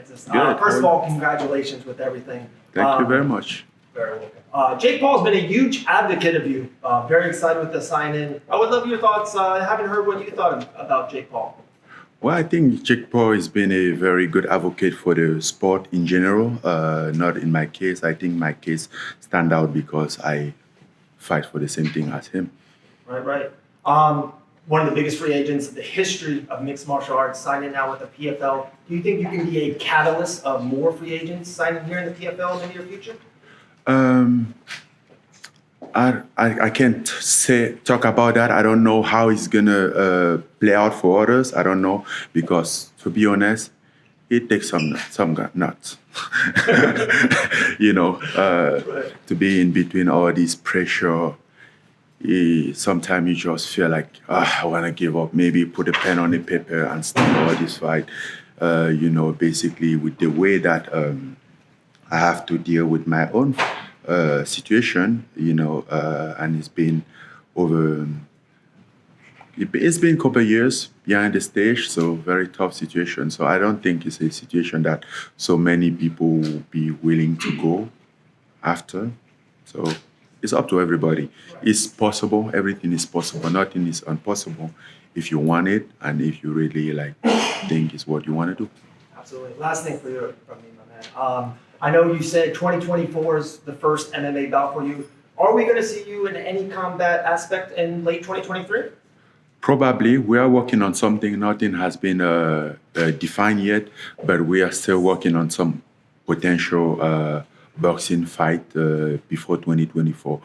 Francis. Good. First of all, congratulations with everything. Thank you very much. Very welcome. Jake Paul's been a huge advocate of you. Very excited with the sign-in. I would love your thoughts. I haven't heard what you thought about Jake Paul. Well, I think Jake Paul has been a very good advocate for the sport in general. Not in my case. I think my case stand out because I fight for the same thing as him. Right. One of the biggest free agents in the history of mixed martial arts signing now with the PFL. Do you think you can be a catalyst of more free agents signing here in the PFL in the near future? I can't talk about that. I don't know how it's gonna play out for others. I don't know because, to be honest, it takes some nuts, to be in between all this pressure. Sometimes you just feel like I want to give up. Maybe put a pen on the paper and stop all this fight. Basically with the way that I have to deal with my own situation, and it's been a couple of years behind the stage, so very tough situation. So I don't think it's a situation that so many people will be willing to go after. So it's up to everybody. It's possible. Everything is possible. Nothing is impossible if you want it and if you really think it's what you want to do. Absolutely. Last thing from me, my man. I know you said 2024 is the first MMA bout for you. Are we going to see you in any combat aspect in late 2023? Probably. We are working on something. Nothing has been defined yet, but we are still working on some potential boxing fight before 2024.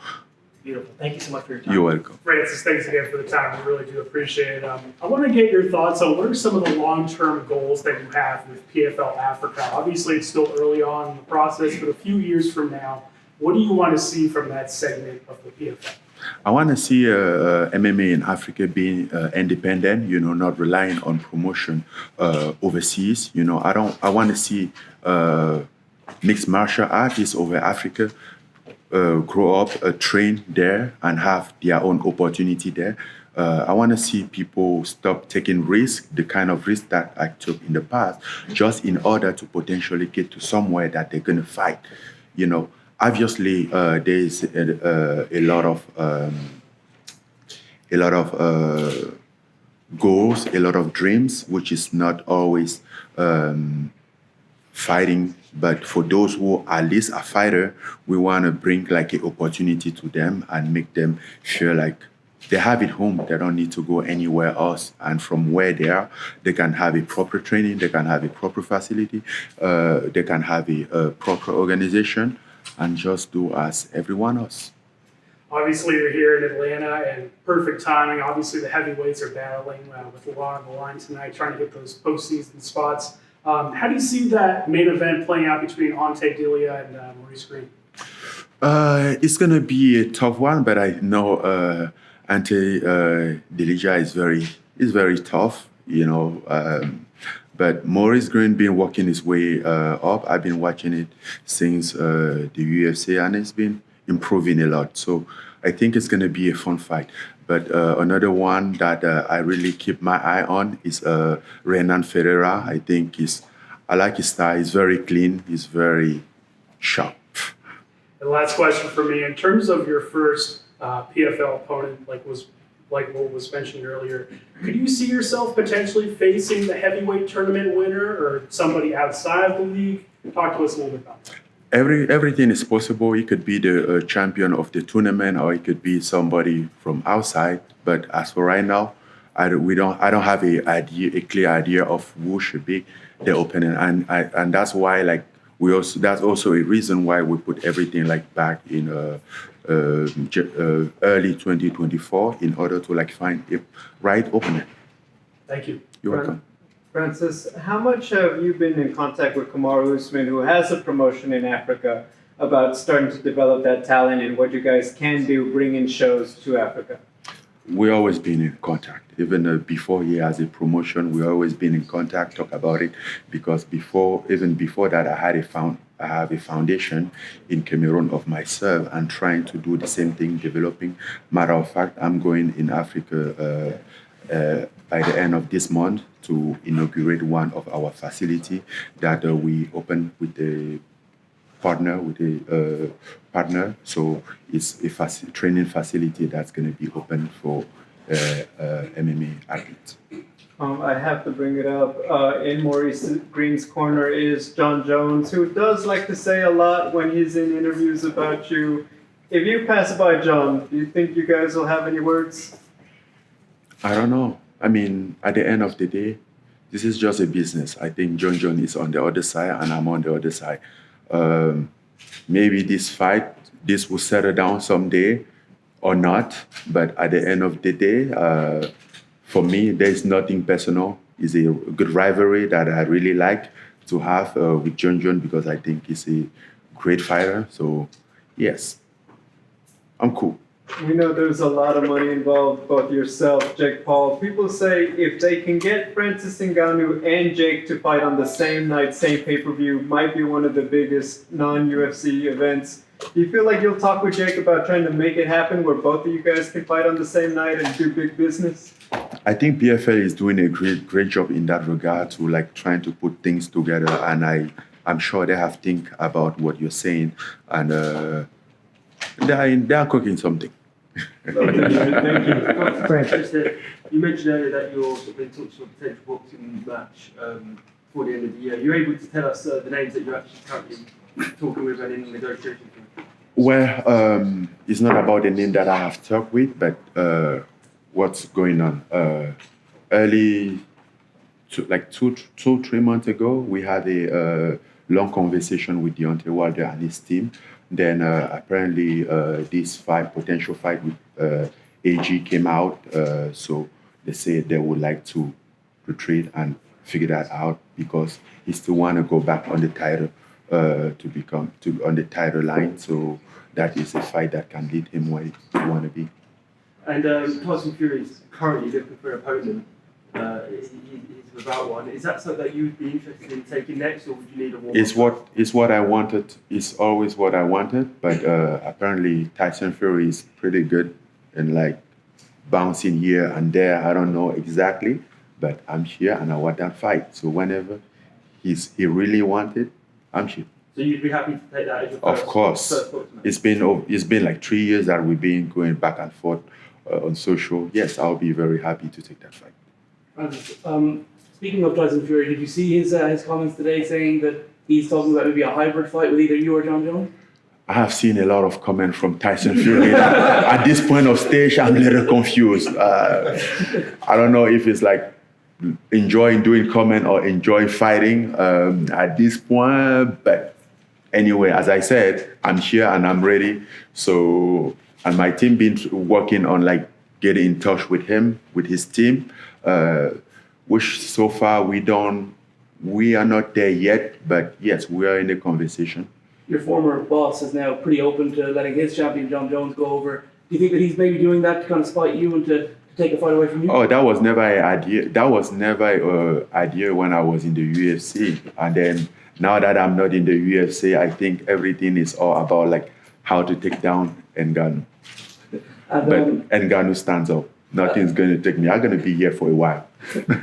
Beautiful. Thank you so much for your time. You're welcome. Francis, thanks again for the time. We really do appreciate it. I want to get your thoughts on what are some of the long-term goals that you have with PFL Africa. Obviously, it's still early on in the process, but a few years from now, what do you want to see from that segment of the PFL? I want to see MMA in Africa being independent, not relying on promotion overseas. I want to see mixed martial artists over Africa grow up, train there, and have their own opportunity there. I want to see people stop taking risks, the kind of risk that I took in the past, just in order to potentially get to somewhere that they're going to fight. Obviously, there's a lot of goals, a lot of dreams, which is not always fighting. But for those who at least are fighter, we want to bring an opportunity to them and make them feel like they have it home. They don't need to go anywhere else. And from where they are, they can have a proper training. They can have a proper facility. They can have a proper organization and just do as everyone else. Obviously, you're here in Atlanta, and perfect timing. Obviously, the heavyweights are battling with a lot on the line tonight, trying to get those postseason spots. How do you see that main event playing out between Ante Delia and Maurice Green? It's going to be a tough one, but I know Ante Delia is very tough, but Maurice Green been working his way up. I've been watching it since the UFC, and it's been improving a lot. So I think it's going to be a fun fight. But another one that I really keep my eye on is Renan Ferreira. I like his style. He's very clean. He's very sharp. The last question for me, in terms of your first PFL opponent, like what was mentioned earlier, could you see yourself potentially facing the heavyweight tournament winner or somebody outside of the league? Talk to us a little bit about that. Everything is possible. He could be the champion of the tournament, or it could be somebody from outside. But as for right now, I don't have a clear idea of who should be the opponent, and that's why that's also a reason why we put everything back in early 2024 in order to find a right opponent. Thank you. You're welcome. Francis, how much have you been in contact with Kamaru Usman, who has a promotion in Africa, about starting to develop that talent and what you guys can do, bring in shows to Africa? We always been in contact. Even before he has a promotion, we always been in contact, talk about it. Because even before that, I have a foundation in Cameroon of myself and trying to do the same thing, developing. Matter of fact, I'm going in Africa by the end of this month to inaugurate one of our facility that we open with a partner. So it's a training facility that's going to be open for MMA athletes. I have to bring it up. In Maurice Green's corner is John Jones, who does like to say a lot when he's in interviews about you. If you pass by John, do you think you guys will have any words? I don't know. I mean, at the end of the day, this is just a business. I think John is on the other side and I'm on the other side. Maybe this will settle down someday or not. But at the end of the day, for me, there's nothing personal. It's a good rivalry that I really like to have with John because I think he's a great fighter. So, yes, I'm cool. We know there's a lot of money involved, both yourself, Jake Paul. People say if they can get Francis Ngannou and Jake to fight on the same night, same pay-per-view, might be one of the biggest non-UFC events. Do you feel like you'll talk with Jake about trying to make it happen where both of you guys can fight on the same night and do big business? I think PFL is doing a great job in that regard to like trying to put things together, and I'm sure they have think about what you're saying, and they are cooking something. Thank you. Francis, you mentioned earlier that you're sort of in talks for a potential boxing match before the end of the year. You're able to tell us the names that you're actually currently talking with and in negotiations with? Well, it's not about the name that I have talked with, but what's going on. Like 3 months ago, we had a long conversation with Deontay and his team. Then apparently this potential fight with AG came out. So they said they would like to retreat and figure that out because he still want to go back on the title on the title line. So that is a fight that can lead him where he want to be. And Tyson Fury is currently looking for an opponent. He's without one. Is that something that you'd be interested in taking next, or would you need a warm-up? It's what I wanted. It's always what I wanted. But apparently Tyson Fury is pretty good and like bouncing here and there. I don't know exactly, but I'm here and I want that fight. So whenever he really wanted, I'm here. So you'd be happy to take that as your Of course. It's been like 3 years that we've been going back and forth on social. Yes, I'll be very happy to take that fight. Speaking of Tyson Fury, did you see his comments today saying that he's talking about maybe a hybrid fight with either you or John Jones? I have seen a lot of comments from Tyson Fury. At this point of stage, I'm a little confused. I don't know if it's like enjoying doing comment or enjoy fighting at this point. But anyway, as I said, I'm here and I'm ready. So, and my team been working on like getting in touch with him, with his team, which so far we are not there yet. But yes, we are in the conversation. Your former boss is now pretty open to letting his champion John Jones go over. Do you think that he's maybe doing that to kind of spite you and to take a fight away from you? Oh, that was never an idea. That was never an idea when I was in the UFC. And then now that I'm not in the UFC, I think everything is all about like how to take down Ngannou. But Ngannou stands up. Nothing's going to take me. I'm going to be here for a while.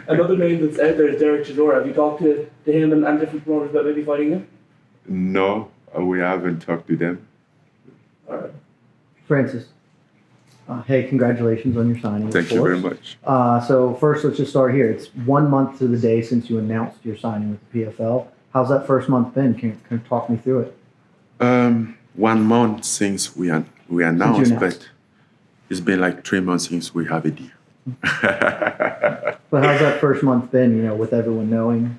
Another name that's out there is Derek Chisora. Have you talked to him and different promoters about maybe fighting him? No, we haven't talked to them. All right. Francis, hey, congratulations on your signing. Thank you very much. So first, let's just start here. It's 1 month to the day since you announced your signing with the PFL. How's that first month been? Can you talk me through it? 1 month since we announced, but it's been like 3 months since we have a deal. But how's that first month been, you know, with everyone knowing?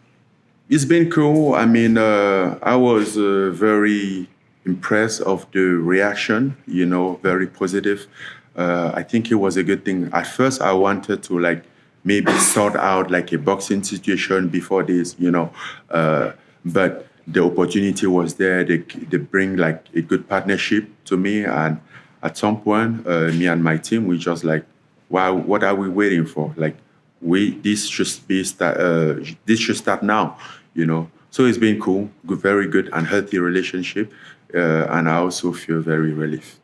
It's been cool. I mean, I was very impressed of the reaction, you know, very positive. I think it was a good thing. At first, I wanted to like maybe sort out like a boxing situation before this, you know, but the opportunity was there. They bring like a good partnership to me, and at some point, me and my team, we just like, wow, what are we waiting for? Like, this should start now, you know. So it's been cool, good, very good and healthy relationship, and I also feel very relieved.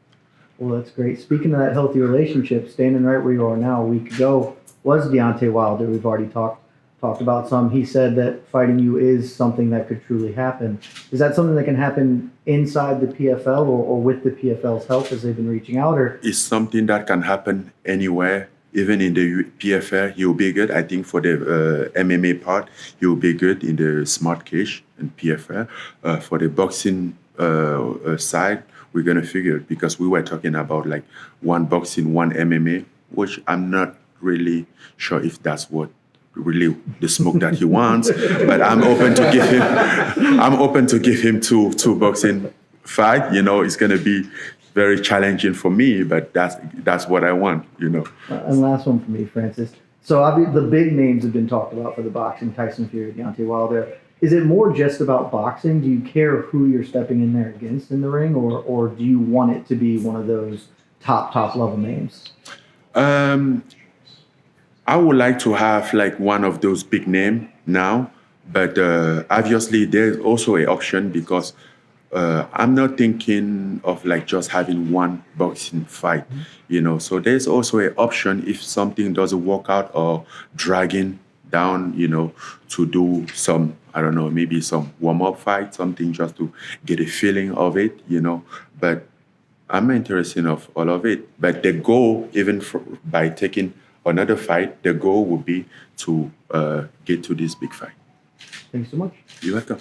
Well, that's great. Speaking of that healthy relationship, standing right where you are now, a week ago, was Deontay Wilder. We've already talked about some. He said that fighting you is something that could truly happen. Is that something that can happen inside the PFL or with the PFL's help as they've been reaching out? Or It's something that can happen anywhere, even in the PFL. He'll be good. I think for the MMA part, he'll be good in the smart cage and PFL. For the boxing side, we're gonna figure it because we were talking about like one boxing, one MMA, which I'm not really sure if that's what really the smoke that he wants. But I'm open to give him two boxing fight. You know, it's gonna be very challenging for me, but that's what I want. You know. and last one for me, Francis. So obviously the big names have been talked about for the boxing: Tyson Fury, Deontay Wilder. Is it more just about boxing? Do you care who you're stepping in there against in the ring, or do you want it to be one of those top level names? I would like to have like one of those big names now, but obviously there's also an option because I'm not thinking of like just having one boxing fight, you know. So there's also an option if something doesn't work out or dragging down, you know, to do some, I don't know, maybe some warm-up fight, something just to get a feeling of it, you know. But I'm interested of all of it. But the goal, even by taking another fight, the goal would be to get to this big fight. Thanks so much. You're welcome.